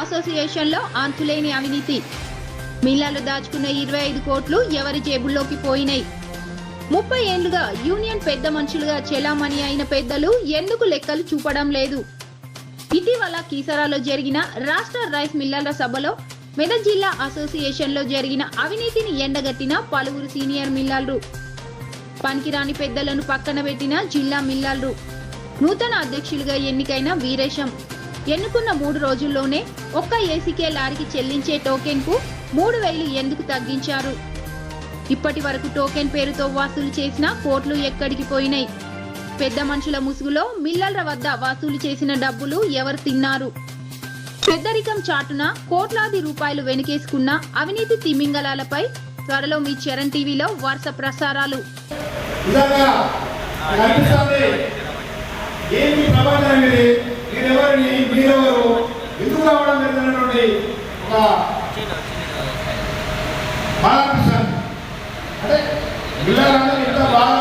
అసోసియేషన్లో అంతులేని అవినీతి. మిల్లాలు దాచుకున్న 25 కోట్లు ఎవరి జేబుల్లోకి పోయినాయి? 30 ఏళ్లుగా యూనియన్ పెద్ద మనుషులుగా చెలామణి అయిన పెద్దలు ఎందుకు లెక్కలు చూపడం లేదు? ఇటీవల కీసరాలో జరిగిన రాష్ట్ర రైస్ మిల్లర్ల సభలో మెదక్ జిల్లా అసోసియేషన్లో జరిగిన అవినీతిని ఎండగట్టిన పలువురు సీనియర్ మిల్లర్లు. పనికిరాని పెద్దలను పక్కన పెట్టిన జిల్లా మిల్లర్లు. నూతన అధ్యక్షులుగా ఎన్నికైన వీరేశం ఎన్నుకున్న 3 రోజుల్లోనే ఒక్క ఏసీకే లారీకి చెల్లించే టోకెన్ కు 3,000 ఎందుకు తగ్గించారు? ఇప్పటి వరకు టోకెన్ పేరుతో వసూలు చేసిన కోట్లు ఎక్కడికి పోయినాయి? పెద్ద మనుషుల ముసుగులో మిల్లర్ల వద్ద వసూలు చేసిన డబ్బులు ఎవరు తిన్నారు? పెద్దరికం చాటున కోట్లాది రూపాయలు వెనుకేసుకున్న అవినీతి తిమింగలాలపై త్వరలో మీ చరణ్ టీవీలో వరుస ప్రసారాలు. అంటే మిల్లర్లందరూ ఇంత బాగా